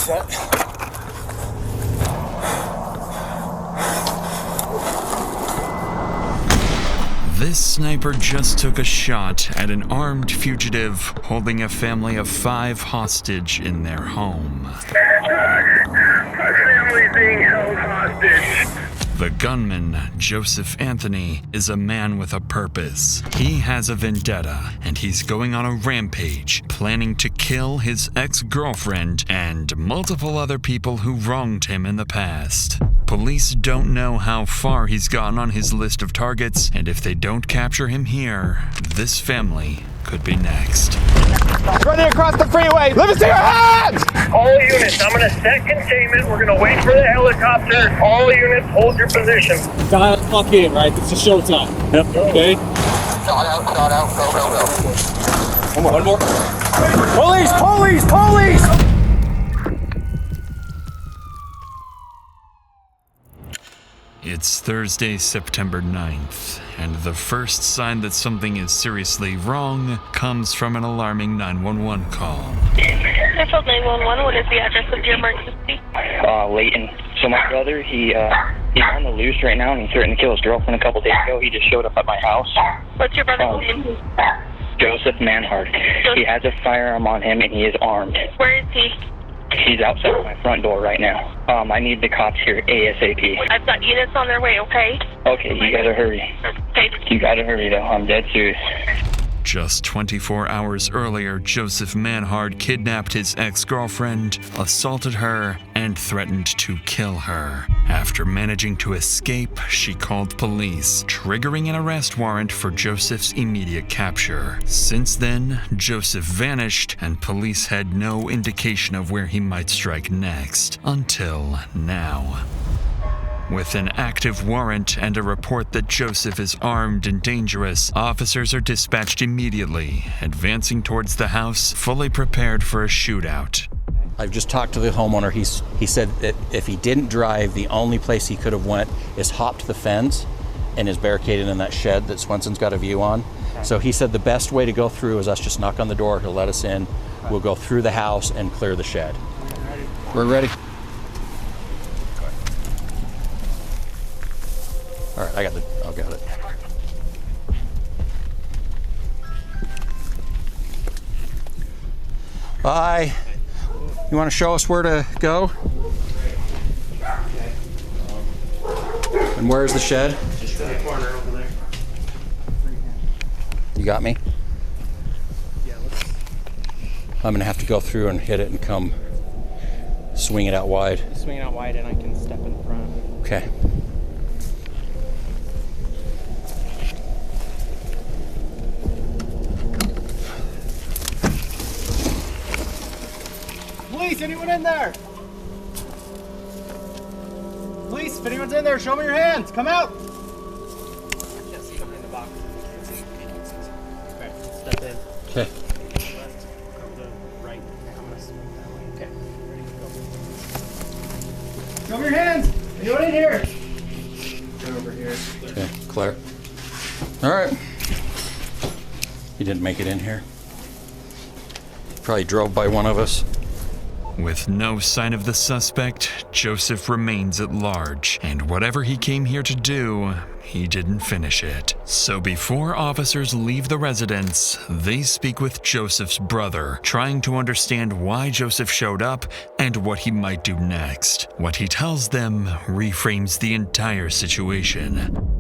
Set. This sniper just took a shot at an armed fugitive holding a family of 5 hostage in their home. My family's being held hostage. The gunman, Joseph Anthony, is a man with a purpose. He has a vendetta, and he's going on a rampage, planning to kill his ex-girlfriend and multiple other people who wronged him in the past. Police don't know how far he's gotten on his list of targets, and if they don't capture him here, this family could be next. Running across the freeway! Let me see your hands! All units, I'm gonna set containment. We're gonna wait for the helicopter. All units, hold your position. Dial fuck in, right? It's a showtime. Yep. Okay. Shot out, go, go, go. One more. Police! Police! Police! It's Thursday, September 9th, and the first sign that something is seriously wrong comes from an alarming 911 call. Central 911, what is the address of your emergency? Leighton. So my brother, he's on the loose right now, and he threatened to kill his girlfriend a couple days ago. He just showed up at my house. What's your brother's name? Joseph Manhard. He has a firearm on him, and he is armed. Where is he? He's outside my front door right now. I need the cops here ASAP. I've got units on their way, okay? Okay, you gotta hurry. Okay. You gotta hurry, though. I'm dead serious. Just 24 hours earlier, Joseph Manhard kidnapped his ex-girlfriend, assaulted her, and threatened to kill her. After managing to escape, she called police, triggering an arrest warrant for Joseph's immediate capture. Since then, Joseph vanished, and police had no indication of where he might strike next, until now. With an active warrant and a report that Joseph is armed and dangerous, officers are dispatched immediately, advancing towards the house, fully prepared for a shootout. I've just talked to the homeowner. He said that if he didn't drive, the only place he could have went is hopped the fence and is barricaded in that shed that Swenson's got a view on. So he said the best way to go through is us just knock on the door. He'll let us in. We'll go through the house and clear the shed. We're ready. All right, I got it. Bye. You want to show us where to go? And where's the shed? Just in the corner over there. You got me? Yeah, I'm gonna have to go through and hit it and come swing it out wide. swing it out wide and I can step in front. Okay. Police, anyone in there? Police, if anyone's in there, show me your hands. Come out. I can't see them in the box. Okay, step in. Okay. Left, go to the right. I'm gonna swing that way. Okay, ready to go. Show me your hands. Anyone in here? Go over here. Okay, clear. All right. You didn't make it in here. Probably drove by one of us. With no sign of the suspect, Joseph remains at large, and whatever he came here to do, he didn't finish it. So before officers leave the residence, they speak with Joseph's brother, trying to understand why Joseph showed up and what he might do next. What he tells them reframes the entire situation.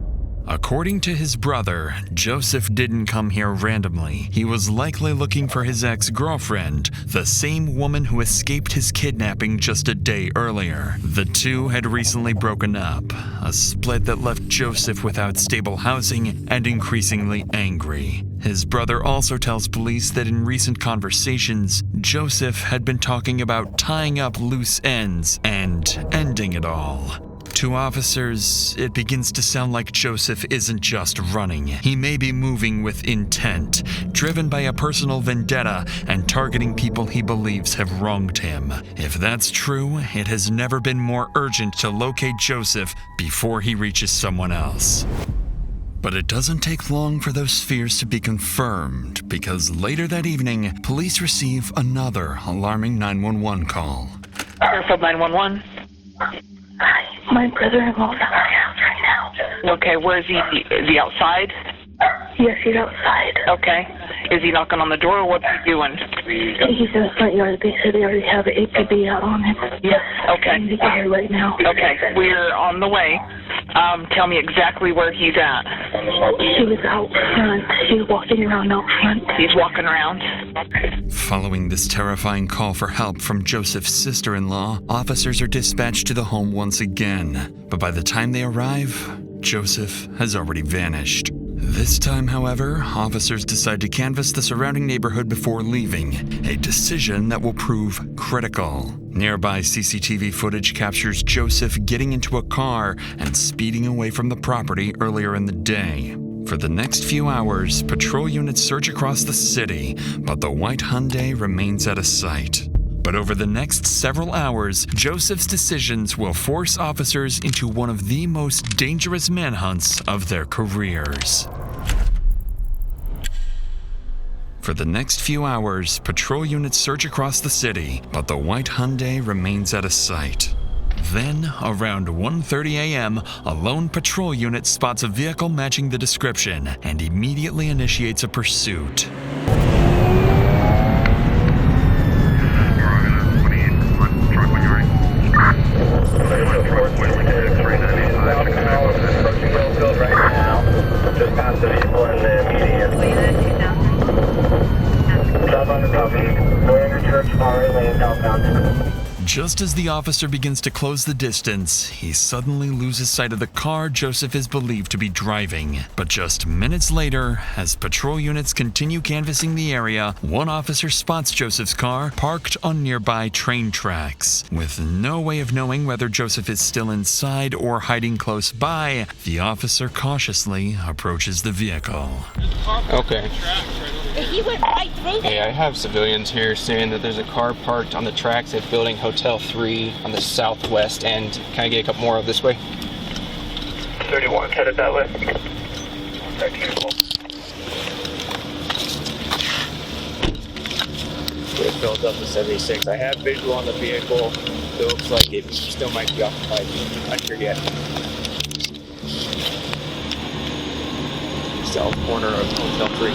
According to his brother, Joseph didn't come here randomly. He was likely looking for his ex-girlfriend, the same woman who escaped his kidnapping just a day earlier. The two had recently broken up, a split that left Joseph without stable housing and increasingly angry. His brother also tells police that in recent conversations, Joseph had been talking about tying up loose ends and ending it all. To officers, it begins to sound like Joseph isn't just running. He may be moving with intent, driven by a personal vendetta and targeting people he believes have wronged him. If that's true, it has never been more urgent to locate Joseph before he reaches someone else. But it doesn't take long for those fears to be confirmed, because later that evening, police receive another alarming 911 call. Fairfield 911. My brother-in-law's at my house right now. Okay, where is he? Is he outside? Yes, he's outside. Okay. Is he knocking on the door, or what's he doing? He's in the front yard. They said they already have an APB out on him. Yes. Okay. I need to get here right now. Okay, we're on the way. Tell me exactly where he's at. She was out front. She was walking around out front. He's walking around. Following this terrifying call for help from Joseph's sister-in-law, officers are dispatched to the home once again. But by the time they arrive, Joseph has already vanished. This time, however, officers decide to canvass the surrounding neighborhood before leaving, a decision that will prove critical. Nearby CCTV footage captures Joseph getting into a car and speeding away from the property earlier in the day. For the next few hours, patrol units search across the city, but the white Hyundai remains out of sight. But over the next several hours, Joseph's decisions will force officers into one of the most dangerous manhunts of their careers. For the next few hours, patrol units search across the city, but the white Hyundai remains out of sight. Then, around 1:30 a.m., a lone patrol unit spots a vehicle matching the description and immediately initiates a pursuit. Just as the officer begins to close the distance, he suddenly loses sight of the car Joseph is believed to be driving. But just minutes later, as patrol units continue canvassing the area, one officer spots Joseph's car parked on nearby train tracks. With no way of knowing whether Joseph is still inside or hiding close by, the officer cautiously approaches the vehicle. Okay. He went right through Hey, I have civilians here saying that there's a car parked on the tracks at Building Hotel 3 on the southwest end. Can I get a couple more of this way? 31, headed that way. It filled up to 76. I have visual on the vehicle. It looks like it still might be occupied. Not sure yet. South corner of Hotel 3.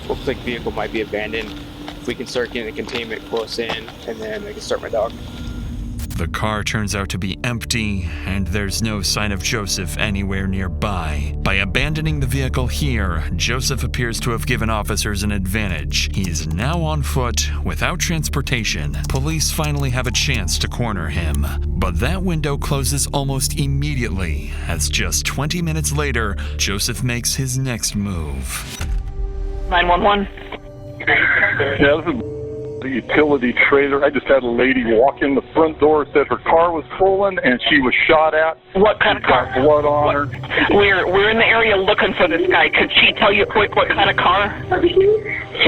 Looks like vehicle might be abandoned. If we can start getting the containment close in, and then I can start my dog. The car turns out to be empty, and there's no sign of Joseph anywhere nearby. By abandoning the vehicle here, Joseph appears to have given officers an advantage. He's now on foot, without transportation. Police finally have a chance to corner him. But that window closes almost immediately, as just 20 minutes later, Joseph makes his next move. 911. Yeah, this is the utility trailer. I just had a lady walk in the front door, said her car was stolen and she was shot at. What kind of car? Got blood on her. We're in the area looking for this guy. Could she tell you quick what kind of car?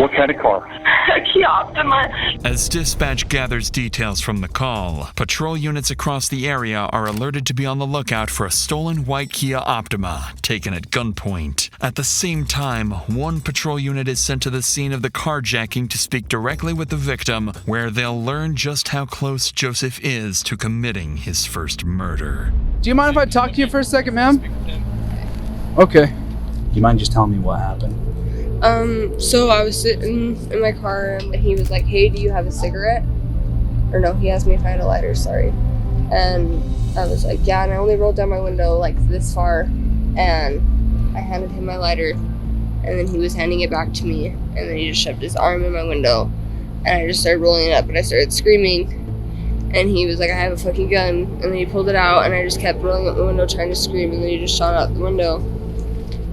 What kind of car? A Kia Optima. As dispatch gathers details from the call, patrol units across the area are alerted to be on the lookout for a stolen white Kia Optima, taken at gunpoint. At the same time, one patrol unit is sent to the scene of the carjacking to speak directly with the victim, where they'll learn just how close Joseph is to committing his first murder. Do you mind if I talk to you for a second, ma'am? Okay. Do you mind just telling me what happened? So I was sitting in my car and he was like, hey, do you have a cigarette? Or no, he asked me if I had a lighter, sorry. And I was like, yeah, and I only rolled down my window like this far and I handed him my lighter and then he was handing it back to me and then he just shoved his arm in my window and I just started rolling it up and I started screaming and he was like, I have a fucking gun, and then he pulled it out and I just kept rolling up the window trying to scream and then he just shot out the window.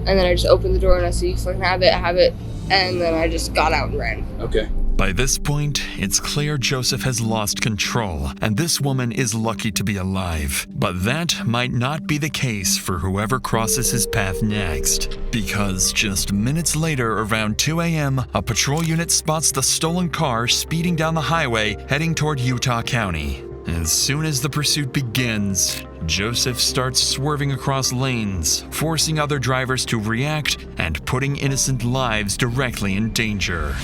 And then I just opened the door and I said, you fucking have it. And then I just got out and ran. Okay. By this point, it's clear Joseph has lost control, and this woman is lucky to be alive. But that might not be the case for whoever crosses his path next. Because just minutes later, around 2 a.m., a patrol unit spots the stolen car speeding down the highway, heading toward Utah County. As soon as the pursuit begins, Joseph starts swerving across lanes, forcing other drivers to react and putting innocent lives directly in danger.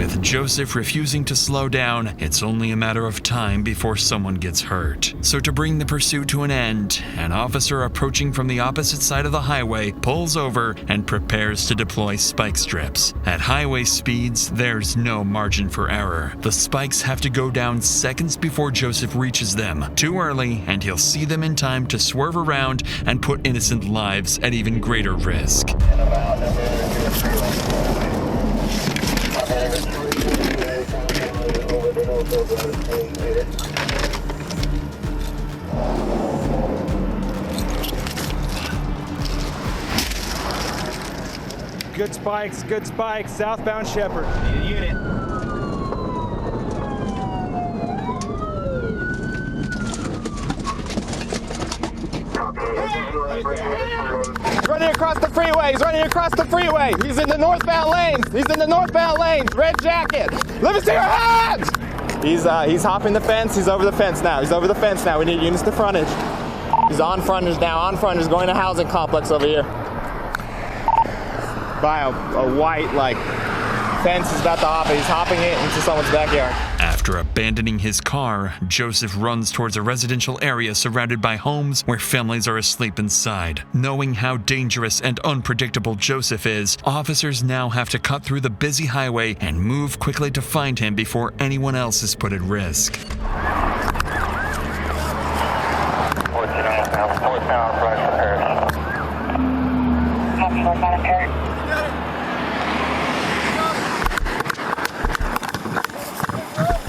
With Joseph refusing to slow down, it's only a matter of time before someone gets hurt. So to bring the pursuit to an end, an officer approaching from the opposite side of the highway pulls over and prepares to deploy spike strips. At highway speeds, there's no margin for error. The spikes have to go down seconds before Joseph reaches them. Too early, and he'll see them in time to swerve around and put innocent lives at even greater risk. Good spikes, southbound Shepherd. Need a unit. He's running across the freeway. He's in the northbound lanes. Red jacket. Let me see your hands. He's hopping the fence. He's over the fence now. We need units to frontage. He's on frontage now. Going to housing complex over here. By a white fence. He's about to hop it. He's hopping it into someone's backyard. After abandoning his car, Joseph runs towards a residential area surrounded by homes where families are asleep inside. Knowing how dangerous and unpredictable Joseph is, officers now have to cut through the busy highway and move quickly to find him before anyone else is put at risk.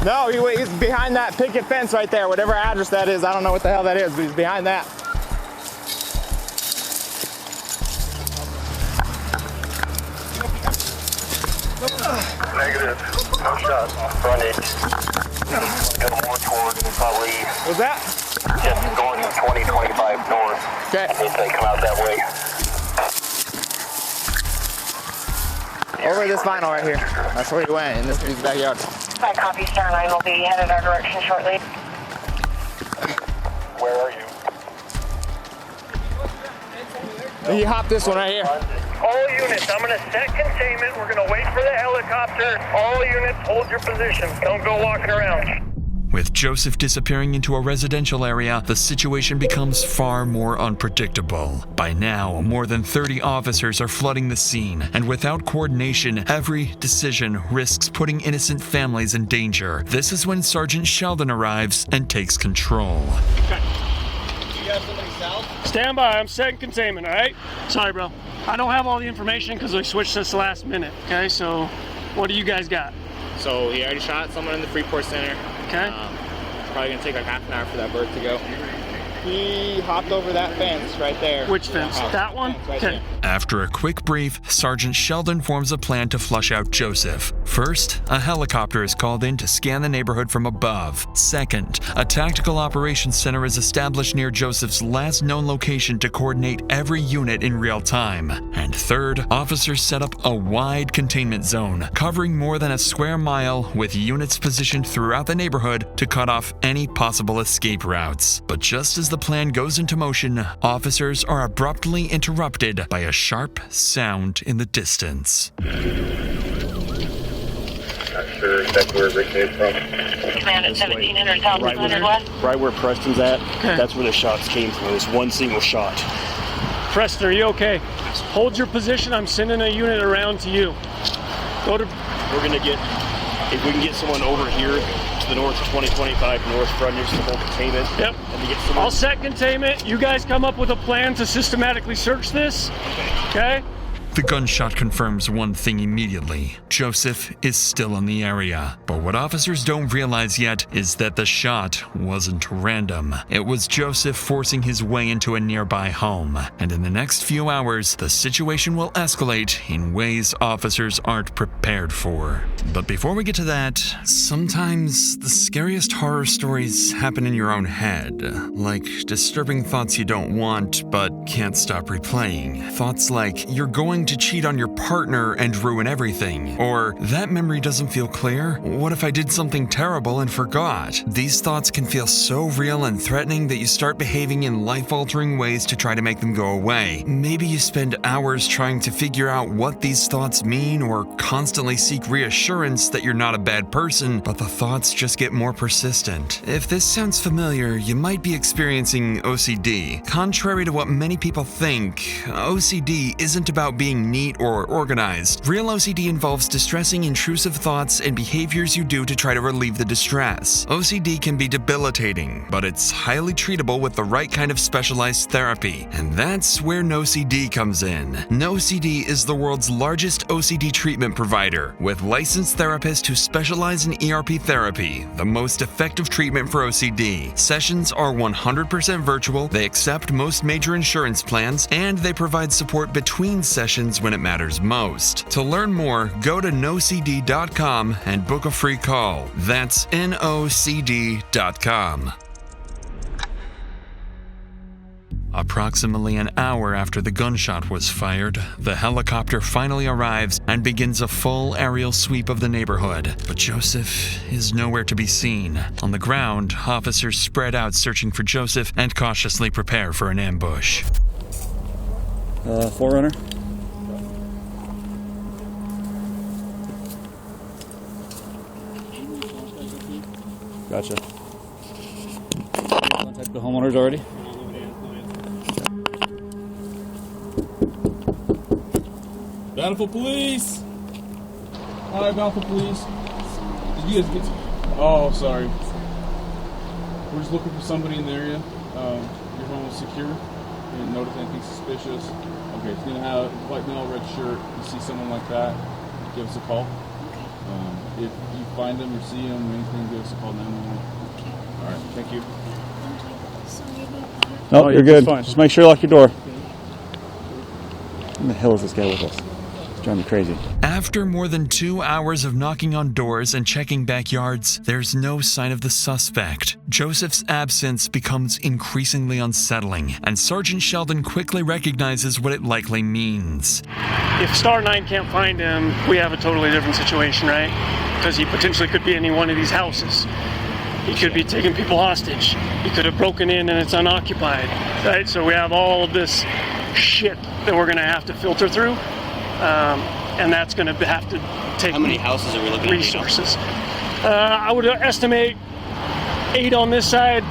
No, he's behind that picket fence right there, whatever address that is. I don't know what the hell that is, but he's behind that. Negative. No shot. Frontage. Go more toward probably. What's that? Just going 20-25 north. Okay. If they come out that way. Over this vinyl right here. That's where he went, in this dude's backyard. My copy, Starline will be headed our direction shortly. Where are you? He hopped this one right here. All units, I'm going to set containment. We're going to wait for the helicopter. All units, hold your positions. Don't go walking around. With Joseph disappearing into a residential area, the situation becomes far more unpredictable. By now, more than 30 officers are flooding the scene, and without coordination, every decision risks putting innocent families in danger. This is when Sergeant Sheldon arrives and takes control. Okay. You got somebody south? Stand by, I'm setting containment, all right? Sorry, bro. I don't have all the information because we switched this last minute, okay? So, what do you guys got? So he already shot someone in the Freeport Center. Okay. It's probably gonna take like half an hour for that bird to go. He hopped over that fence right there. Which fence? That one? Okay. After a quick brief, Sergeant Sheldon forms a plan to flush out Joseph. First, a helicopter is called in to scan the neighborhood from above. Second, a tactical operations center is established near Joseph's last known location to coordinate every unit in real time. And third, officers set up a wide containment zone, covering more than a square mile, with units positioned throughout the neighborhood to cut off any possible escape routes. But just as the plan goes into motion, officers are abruptly interrupted by a sharp sound in the distance. Not sure exactly where Rick came from. Command at 1700 South 100 West. Right where Preston's at, that's where the shots came from. It was one single shot. Preston, are you okay? Hold your position. I'm sending a unit around to you. Go to... We're gonna get, if we can get someone over here to the north of 2025 north frontage to hold containment. Yep. And to get someone... I'll set containment. You guys come up with a plan to systematically search this. Okay? The gunshot confirms one thing immediately. Joseph is still in the area. But what officers don't realize yet is that the shot wasn't random. It was Joseph forcing his way into a nearby home. And in the next few hours, the situation will escalate in ways officers aren't prepared for. But before we get to that, sometimes the scariest horror stories happen in your own head. Like disturbing thoughts you don't want but can't stop replaying. Thoughts like you're going to cheat on your partner and ruin everything. Or, that memory doesn't feel clear. What if I did something terrible and forgot? These thoughts can feel so real and threatening that you start behaving in life-altering ways to try to make them go away. Maybe you spend hours trying to figure out what these thoughts mean, or constantly seek reassurance that you're not a bad person, but the thoughts just get more persistent. If this sounds familiar, you might be experiencing OCD. Contrary to what many people think, OCD isn't about being neat or organized. Real OCD involves distressing, intrusive thoughts and behaviors you do to try to relieve the distress. OCD can be debilitating, but it's highly treatable with the right kind of specialized therapy. And that's where NoCD comes in. NoCD is the world's largest OCD treatment provider, with licensed therapists who specialize in ERP therapy, the most effective treatment for OCD. Sessions are 100% virtual, they accept most major insurance plans, and they provide support between sessions when it matters most. To learn more, go to nocd.com and book a free call. That's nocd.com. Approximately an hour after the gunshot was fired, the helicopter finally arrives and begins a full aerial sweep of the neighborhood. But Joseph is nowhere to be seen. On the ground, officers spread out searching for Joseph and cautiously prepare for an ambush. Forerunner? Gotcha. Contact the homeowners already? Bountiful Police! Hi, Bountiful Police. Did you guys get to... Oh, sorry. We're just looking for somebody in the area. Your home is secure. You didn't notice anything suspicious. Okay, it's gonna have white male, red shirt. You see someone like that, give us a call. If you find them or see them or anything, give us a call 911. Okay. All right, thank you. No, you're good. Just make sure you lock your door. Who the hell is this guy with us? It's driving me crazy. After more than 2 hours of knocking on doors and checking backyards, there's no sign of the suspect. Joseph's absence becomes increasingly unsettling, and Sergeant Sheldon quickly recognizes what it likely means. If Star 9 can't find him, we have a totally different situation, right? Because he potentially could be in any one of these houses. He could be taking people hostage. He could have broken in and it's unoccupied, right? So we have all of this shit that we're going to have to filter through, and that's going to have to take. How many houses are we looking at? Resources. I would estimate 8 on this side,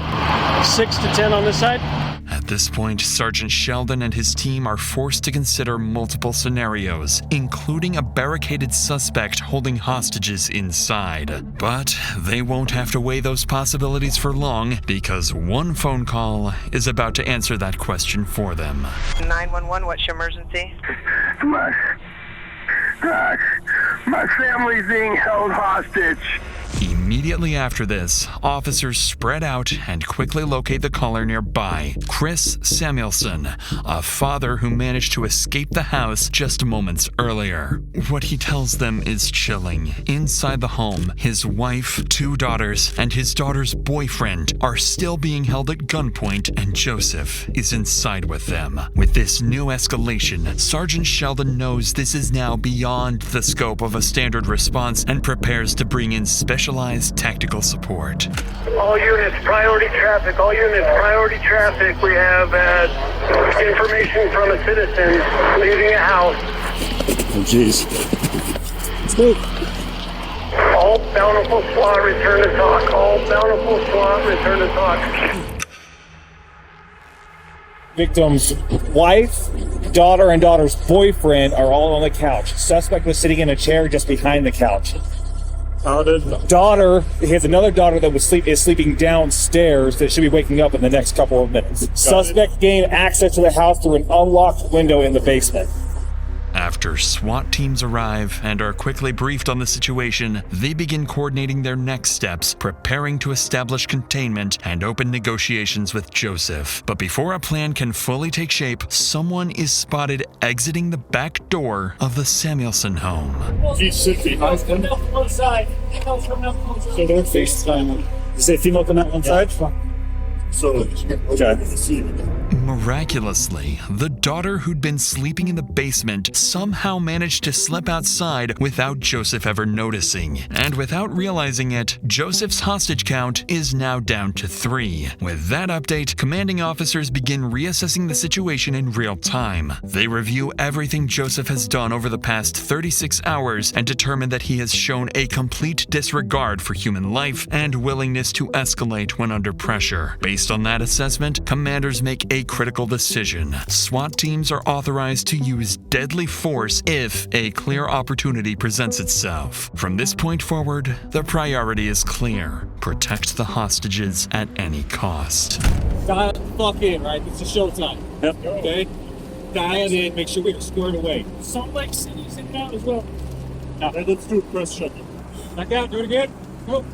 6 to 10 on this side. At this point, Sergeant Sheldon and his team are forced to consider multiple scenarios, including a barricaded suspect holding hostages inside. But they won't have to weigh those possibilities for long, because one phone call is about to answer that question for them. 911, what's your emergency? My family's being held hostage. Immediately after this, officers spread out and quickly locate the caller nearby, Chris Samuelson, a father who managed to escape the house just moments earlier. What he tells them is chilling. Inside the home, his wife, 2 daughters, and his daughter's boyfriend are still being held at gunpoint, and Joseph is inside with them. With this new escalation, Sergeant Sheldon knows this is now beyond the scope of a standard response and prepares to bring in specialized tactical support. All units, priority traffic. All units, priority traffic. We have information from a citizen leaving a house. Oh, jeez. Let's go. All Bountiful SWAT return to talk. All Bountiful SWAT return to talk. Victim's wife, daughter, and daughter's boyfriend are all on the couch. Suspect was sitting in a chair just behind the couch. Daughter, he has another daughter that is sleeping downstairs that should be waking up in the next couple of minutes. Suspect gained access to the house through an unlocked window in the basement. After SWAT teams arrive and are quickly briefed on the situation, they begin coordinating their next steps, preparing to establish containment and open negotiations with Joseph. But before a plan can fully take shape, someone is spotted exiting the back door of the Samuelson home. He should be husband. One side. So they're FaceTime. You say female on that one side? So, okay. Miraculously, the daughter who'd been sleeping in the basement somehow managed to slip outside without Joseph ever noticing. And without realizing it, Joseph's hostage count is now down to 3. With that update, commanding officers begin reassessing the situation in real time. They review everything Joseph has done over the past 36 hours and determine that he has shown a complete disregard for human life and willingness to escalate when under pressure. Based on that assessment, commanders make a critical decision. SWAT teams are authorized to use deadly force if a clear opportunity presents itself. From this point forward, the priority is clear: protect the hostages at any cost. Dial the fuck in, right? It's a showtime. Yep. Okay? Dial in, make sure we're squared away. Salt Lake City's in and out as well. Now, let's do press shuttle. Back out, do it again. Go.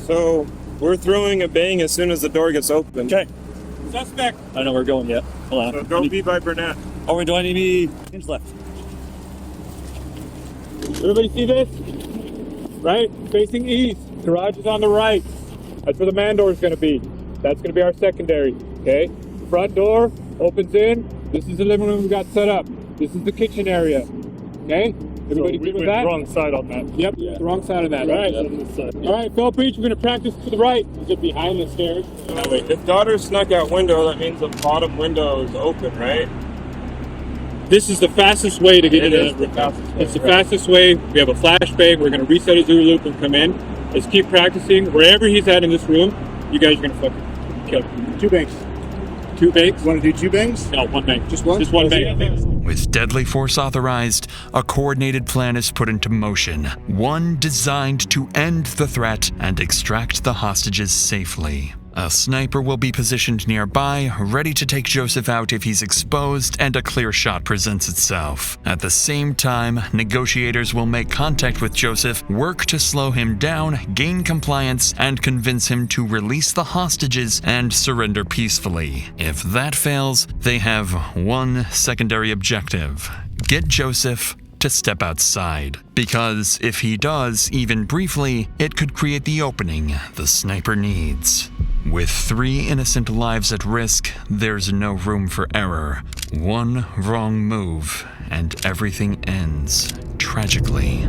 So, we're throwing a bang as soon as the door gets open. Okay. Suspect. I don't know where we're going yet. Hold on. So don't be by Burnett. Oh, we're doing any hinge left. Everybody see this? Right? Facing east. Garage is on the right. That's where the man door is going to be. That's going to be our secondary. Okay? Front door opens in. This is the living room we got set up. This is the kitchen area. Okay? Everybody good with that? Wrong side on that. Yep, the wrong side of that. All right. All right, Phil Preach, we're going to practice to the right. Is it behind the stairs? Wait, if daughter snuck out window, that means the bottom window is open, right? This is the fastest way to get into the It's the fastest way. We have a flashbang. We're going to reset his OOO loop and come in. Let's keep practicing. Wherever he's at in this room, you guys are going to fucking kill him. 2 bangs. 2 bangs? Want to do 2 bangs? No, 1 bang. Just one? Just 1 bang. With deadly force authorized, a coordinated plan is put into motion, one designed to end the threat and extract the hostages safely. A sniper will be positioned nearby, ready to take Joseph out if he's exposed and a clear shot presents itself. At the same time, negotiators will make contact with Joseph, work to slow him down, gain compliance, and convince him to release the hostages and surrender peacefully. If that fails, they have one secondary objective: get Joseph to step outside. Because if he does, even briefly, it could create the opening the sniper needs. With 3 innocent lives at risk, there's no room for error. One wrong move, and everything ends tragically.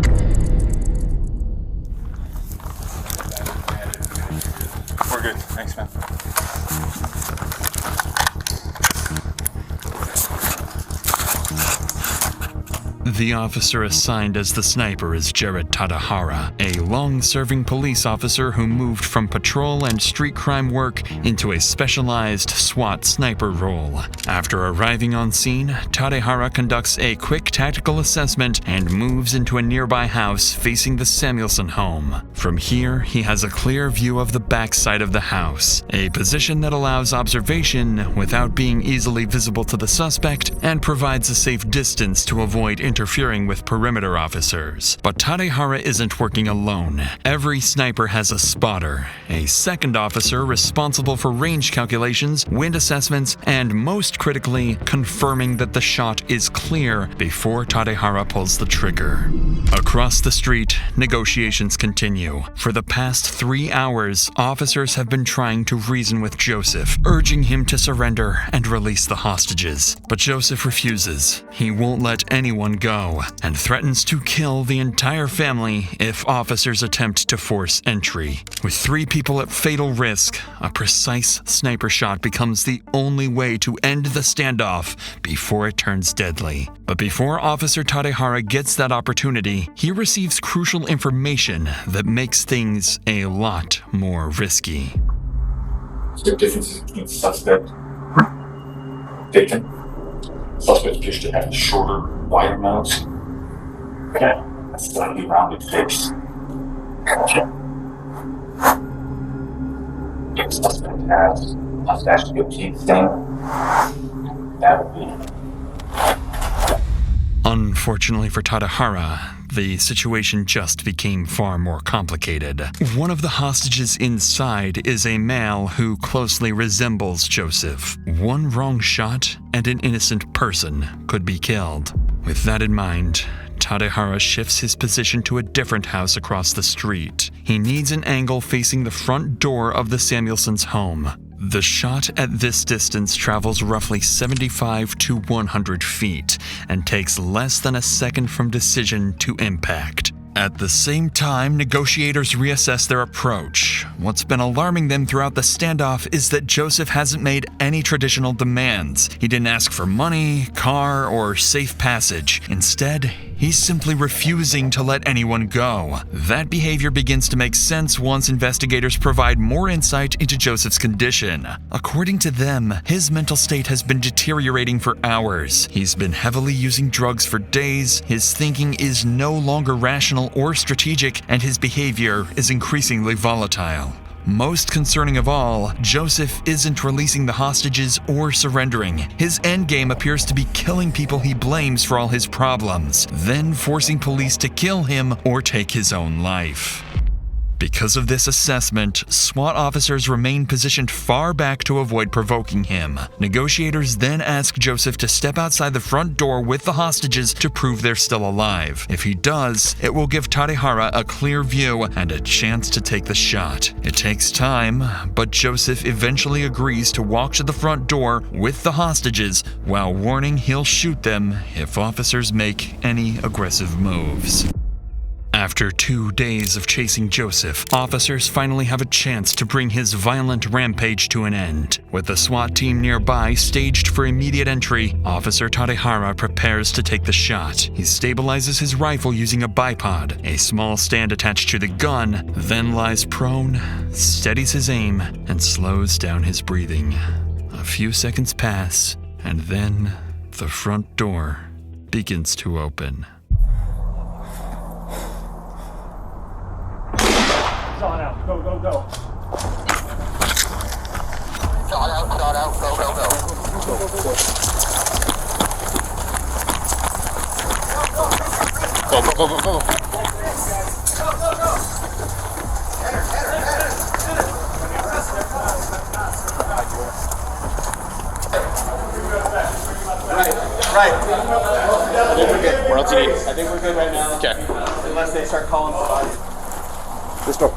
We're good. Thanks, man. The officer assigned as the sniper is Jared Tadahara, a long-serving police officer who moved from patrol and street crime work into a specialized SWAT sniper role. After arriving on scene, Tadahara conducts a quick tactical assessment and moves into a nearby house facing the Samuelson home. From here, he has a clear view of the backside of the house, a position that allows observation without being easily visible to the suspect and provides a safe distance to avoid interfering with perimeter officers. But Tadahara isn't working alone. Every sniper has a spotter, a second officer responsible for range calculations, wind assessments, and most critically, confirming that the shot is clear before Tadahara pulls the trigger. Across the street, negotiations continue. For the past 3 hours, officers have been trying to reason with Joseph, urging him to surrender and release the hostages. But Joseph refuses. He won't let anyone go, and threatens to kill the entire family if officers attempt to force entry. With 3 people at fatal risk, a precise sniper shot becomes the only way to end the standoff before it turns deadly. But before Officer Tadahara gets that opportunity, he receives crucial information that makes things a lot more risky. Is there a difference between suspect taken? Suspect appears to have a shorter, wider nose. Okay. A slightly rounded face. Okay. If the suspect has a fascial stain, that would be. Unfortunately for Tadahara, the situation just became far more complicated. One of the hostages inside is a male who closely resembles Joseph. One wrong shot and an innocent person could be killed. With that in mind, Tadahara shifts his position to a different house across the street. He needs an angle facing the front door of the Samuelsons' home. The shot at this distance travels roughly 75 to 100 feet and takes less than a second from decision to impact. At the same time, negotiators reassess their approach. What's been alarming them throughout the standoff is that Joseph hasn't made any traditional demands. He didn't ask for money, car, or safe passage. Instead, he's simply refusing to let anyone go. That behavior begins to make sense once investigators provide more insight into Joseph's condition. According to them, his mental state has been deteriorating for hours. He's been heavily using drugs for days, his thinking is no longer rational or strategic, and his behavior is increasingly volatile. Most concerning of all, Joseph isn't releasing the hostages or surrendering. His endgame appears to be killing people he blames for all his problems, then forcing police to kill him or take his own life. Because of this assessment, SWAT officers remain positioned far back to avoid provoking him. Negotiators then ask Joseph to step outside the front door with the hostages to prove they're still alive. If he does, it will give Tadehara a clear view and a chance to take the shot. It takes time, but Joseph eventually agrees to walk to the front door with the hostages while warning he'll shoot them if officers make any aggressive moves. After 2 days of chasing Joseph, officers finally have a chance to bring his violent rampage to an end. With the SWAT team nearby staged for immediate entry, Officer Tadehara prepares to take the shot. He stabilizes his rifle using a bipod, a small stand attached to the gun, then lies prone, steadies his aim, and slows down his breathing. A few seconds pass, and then the front door begins to open. Shot out, go, go, go. Shot out, go, go, go. Go, go, go, go, go. Right. I think we're good. What else do you need? I think we're good right now. Okay. Unless they start calling for bodies. This door.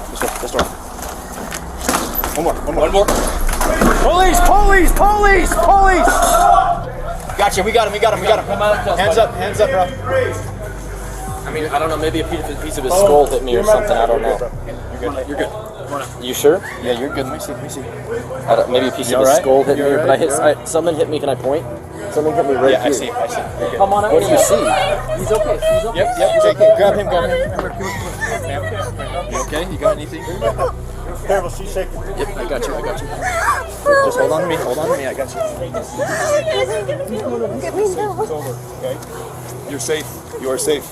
This door. This door. One more. One more. One more. Police! Police! Police! Police! Gotcha. We got him. We got him. We got him. Hands up. Hands up, bro. I mean, I don't know. Maybe a piece of his skull hit me or something. I don't know. You're good. You're good. You sure? Yeah, you're good. Let me see. Let me see. Maybe a piece of his skull hit me, but something hit me. Can I point? Something hit me right here. I see. I see. You're good. Come on out. What do you see? He's okay. He's okay. Yep. He's Okay. okay. Grab him. Grab him. You okay? You got anything? Careful, she's shaking. Yep. I got you. I got you. Just hold on to me. Hold on to me. I got you. It's over. Okay. You're safe. You are safe.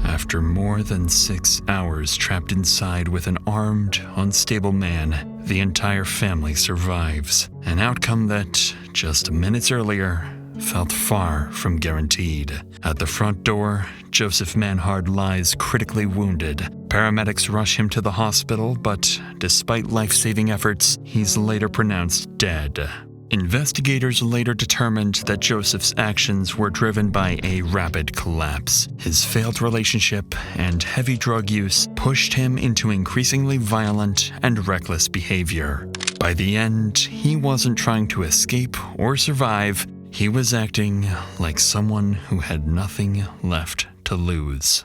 After more than 6 hours trapped inside with an armed, unstable man, the entire family survives. An outcome that, just minutes earlier, felt far from guaranteed. At the front door, Joseph Manhard lies critically wounded. Paramedics rush him to the hospital, but despite life-saving efforts, he's later pronounced dead. Investigators later determined that Joseph's actions were driven by a rapid collapse. His failed relationship and heavy drug use pushed him into increasingly violent and reckless behavior. By the end, he wasn't trying to escape or survive. He was acting like someone who had nothing left to lose.